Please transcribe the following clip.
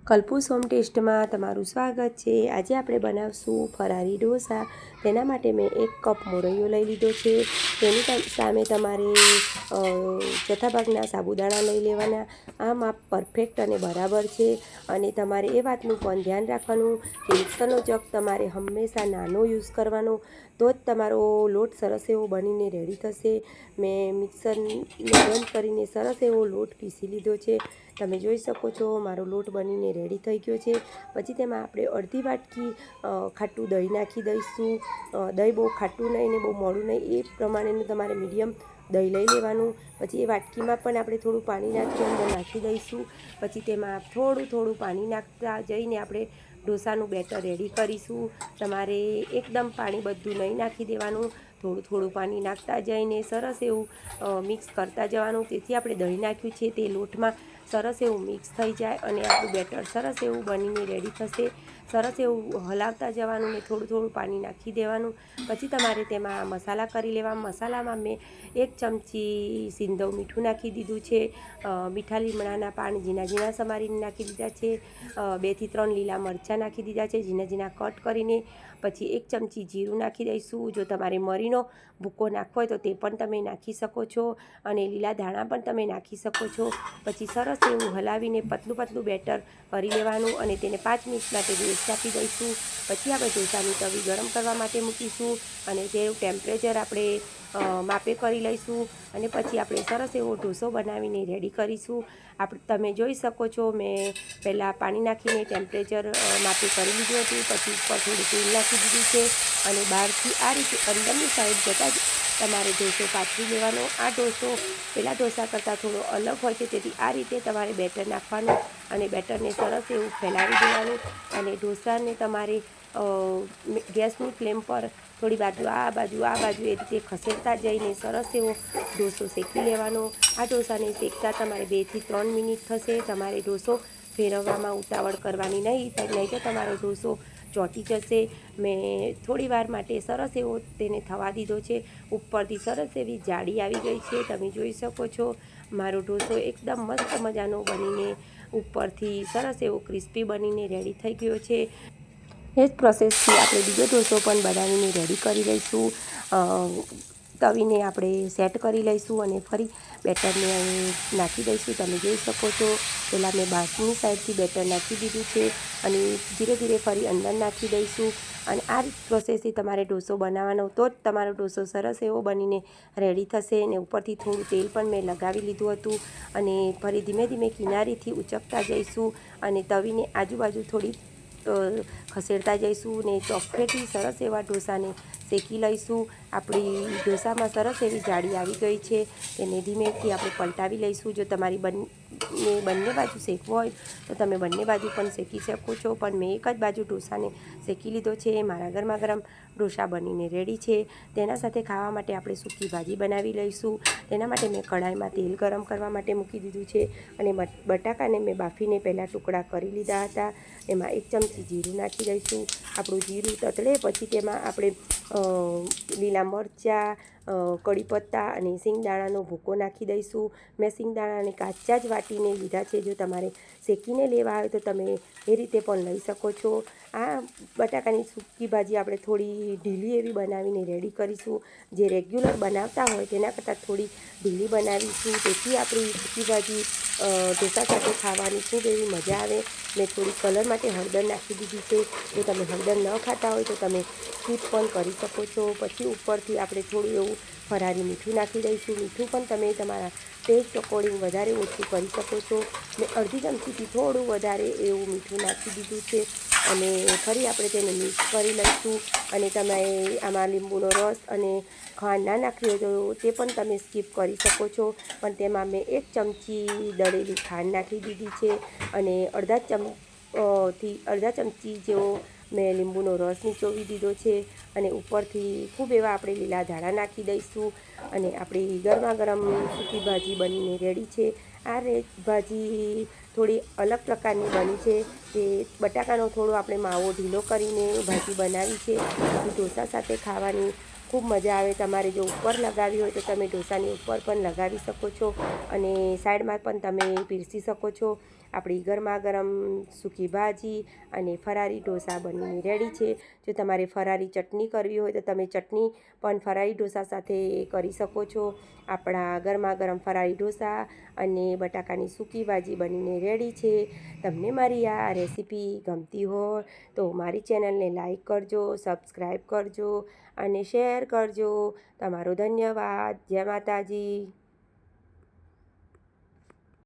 કલ્પૂસ home ટેસ્ટમાં તમારું સ્વાગત છે। આજે આપણે બનાવશું ફરારી ઢોસા। તેના માટે મેં 1 કપ મોરૈયો લઈ લીધો છે। તેની સામે તમારે ચોથા ભાગના સાબુદાણા લઈ લેવાના। આ માપ પરફેક્ટ અને બરાબર છે। અને તમારે એ વાતનું પણ ધ્યાન રાખવાનું કે મિક્સરનો જગ તમારે હંમેશા નાનો યુઝ કરવાનો, તો જ તમારો લોટ સરસ એવો બનીને રેડી થશે। મેં મિક્સરને બંધ કરીને સરસ એવો લોટ પીસી લીધો છે। તમે જોઈ શકો છો મારો લોટ બનીને રેડી થઈ ગયો છે। પછી તેમાં આપણે અડધી વાટકી ખાટું દહીં નાખી દઈશું। દહીં બહુ ખાટું નહીં ને બહુ મોડું નહીં, એ પ્રમાણેનું તમારે મીડિયમ દહીં લઈ લેવાનું। પછી એ વાટકીમાં પણ આપણે થોડું પાણી નાખી દઈશું। પછી તેમાં થોડું પાણી નાખતા જઈને આપણે ઢોસાનું બેટર રેડી કરીશું। તમારે એકદમ પાણી બધું નહીં નાખી દેવાનું, થોડું પાણી નાખતા જઈને સરસ એવું મિક્સ કરતા જવાનું। તેથી આપણે દહીં નાખ્યું છે તે લોટમાં સરસ એવું મિક્સ થઈ જાય અને આપણું બેટર સરસ એવું બનીને રેડી થશે। સરસ એવું હલાવતા જવાનું ને થોડું પાણી નાખી દેવાનું। પછી તમારે તેમાં મસાલા કરી લેવા। મસાલામાં મેં 1 ચમચી સિંધવ મીઠું નાખી દીધું છે। મીઠા લીમડાના પાન ઝીણા સમારીને નાખી દીધા છે। 2 થી 3 લીલા મરચાં નાખી દીધા છે ઝીણા કટ કરીને। પછી 1 ચમચી જીરું નાખી દઈશું। જો તમારે મરીનો ભૂકો નાખવો હોય તો તે પણ તમે નાખી શકો છો, અને લીલા ધાણા પણ તમે નાખી શકો છો। પછી સરસ એવું હલાવીને પતલું બેટર કરી લેવાનું અને તેને 5 મિનિટ માટે રેસ્ટ આપી દઈશું। પછી આપણે ઢોસાની તવી ગરમ કરવા માટે મૂકીશું અને તેનું ટેમ્પરેચર આપણે માપે કરી લઈશું। અને પછી આપણે સરસ એવો ઢોસો બનાવીને રેડી કરીશું। તમે જોઈ શકો છો મેં પહેલાં પાણી નાખીને ટેમ્પરેચર માપે કરી લીધું હતું, પછી ઉપર થોડું તેલ નાખી દીધું છે અને બહારથી આ રીતે અંદરની સાઈડ જતાં જ તમારે ઢોસો પાથરી લેવાનો। આ ઢોસો પહેલાં ઢોસા કરતાં થોડો અલગ હોય છે, તેથી આ રીતે તમારે બેટર નાખવાનું અને બેટરને સરસ એવું ફેલાવી દેવાનું। અને ઢોસાને તમારે ગેસની ફ્લેમ પર થોડી બાજુ આ બાજુ એ રીતે ખસેડતા જઈને સરસ એવો ઢોસો શેકી લેવાનો। આ ઢોસાને શેકતા તમારે 2 થી 3 મિનિટ થશે। તમારે ઢોસો ફેરવવામાં ઉતાવળ કરવાની નહીં તો તમારો ઢોસો ચોંટી જશે। મેં થોડી વાર માટે સરસ એવો તેને થવા દીધો છે। ઉપરથી સરસ એવી જાળી આવી ગઈ છે, તમે જોઈ શકો છો। મારો ઢોસો એકદમ મસ્ત મજાનો બનીને ઉપરથી સરસ એવો ક્રિસ્પી બનીને રેડી થઈ ગયો છે। એ જ પ્રોસેસથી આપણે બીજો ઢોસો પણ બનાવીને રેડી કરી લઈશું। તવીને આપણે સેટ કરી લઈશું અને ફરી બેટરને નાખી દઈશું। તમે જોઈ શકો છો પહેલાં મેં બહારની સાઈડથી બેટર નાખી દીધું છે અને ધીરે ફરી અંદર નાખી દઈશું। અને આ પ્રોસેસથી તમારે ઢોસો બનાવવાનો, તો જ તમારો ઢોસો સરસ એવો બનીને રેડી થશે। અને ઉપરથી થોડું તેલ પણ મેં લગાવી લીધું હતું અને ફરી ધીમે કિનારીથી ઉચકતા જઈશું અને તવીને આજુબાજુ થોડી ખસેડતા જઈશું ને ચોકઠેથી સરસ એવા ઢોસાને શેકી લઈશું। આપણી ઢોસામાં સરસ એવી જાળી આવી ગઈ છે, તેને ધીમેથી આપણે પલટાવી લઈશું। જો તમારી બંને બાજુ શેકવો હોય તો તમે બંને બાજુ પણ શેકી શકો છો, પણ મેં એક જ બાજુ ઢોસાને શેકી લીધો છે। મારા ગરમા ઢોસા બનીને રેડી છે। તેના સાથે ખાવા માટે આપણે સૂકી ભાજી બનાવી લઈશું। તેના માટે મેં કઢાઈમાં તેલ ગરમ કરવા માટે મૂકી દીધું છે અને બટાકાને મેં બાફીને પહેલાં ટુકડા કરી લીધા હતા। એમાં 1 ચમચી જીરું નાખી દઈશું। આપણું જીરું તતડે પછી તેમાં આપણે લીલા મરચાં, કઢી પત્તા અને સિંગદાણાનો ભૂકો નાખી દઈશું। મેં સિંગદાણાને કાચા જ વાટીને લીધા છે, જો તમારે શેકીને લેવા હોય તો તમે એ રીતે પણ લઈ શકો છો। આ બટાકાની સૂકી ભાજી આપણે થોડી ઢીલી એવી બનાવીને રેડી કરીશું। જે રેગ્યુલર બનાવતા હોય તેના કરતાં થોડી ઢીલી બનાવીશું, તેથી આપણી સૂકી ભાજી ઢોસા સાથે ખાવાની ખૂબ એવી મજા આવે। મેં થોડી કલર માટે હળદર નાખી દીધી છે। જો તમે હળદર ન ખાતા હોય તો તમે સ્કીપ પણ કરી શકો છો। પછી ઉપરથી આપણે થોડું એવું ફરારી મીઠું નાખી દઈશું। મીઠું પણ તમે તમારા ટેસ્ટ અકોર્ડિંગ વધારે ઓછું કરી શકો છો। મેં અડધી ચમચીથી થોડું વધારે એવું મીઠું નાખી દીધું છે અને ફરી આપણે તેને મિક્સ કરી લઈશું। અને તમે આમાં લીંબુનો રસ અને ખાંડ ના નાખવી હોય તો તે પણ તમે સ્કીપ કરી શકો છો, પણ તેમાં મેં 1 ચમચી દળેલી ખાંડ નાખી દીધી છે અને અડધા ચમચી જેવો મેં લીંબુનો રસ નીચોવી દીધો છે। અને ઉપરથી ખૂબ એવા આપણે લીલા ધાણા નાખી દઈશું અને આપણી ગરમ સૂકી ભાજી બનીને રેડી છે। આ ભાજી થોડી અલગ પ્રકારની બની છે, તે બટાકાનો થોડો આપણે માવો ઢીલો કરીને ભાજી બનાવી છે, જેથી ઢોસા સાથે ખાવાની ખૂબ મજા આવે। તમારે જો ઉપર લગાવી હોય તો તમે ઢોસાની ઉપર પણ લગાવી શકો છો અને સાઈડમાં પણ તમે પીરસી શકો છો। આપણી ગરમા ગરમ સૂકી ભાજી અને ફરારી ઢોસા બનીને રેડી છે. જો તમારે ફરારી ચટણી કરવી હોય તો તમે ચટણી પણ ફરારી ઢોસા સાથે કરી શકો છો. આપણા ગરમા ગરમ ફરારી ઢોસા અને બટાકાની સૂકી ભાજી બનીને રેડી છે. તમને મારી આ રેસીપી ગમતી હોય તો મારી ચેનલને લાઈક કરજો, સબસ્ક્રાઈબ કરજો અને શેર કરજો. તમારો ધન્યવાદ. જય માતાજી.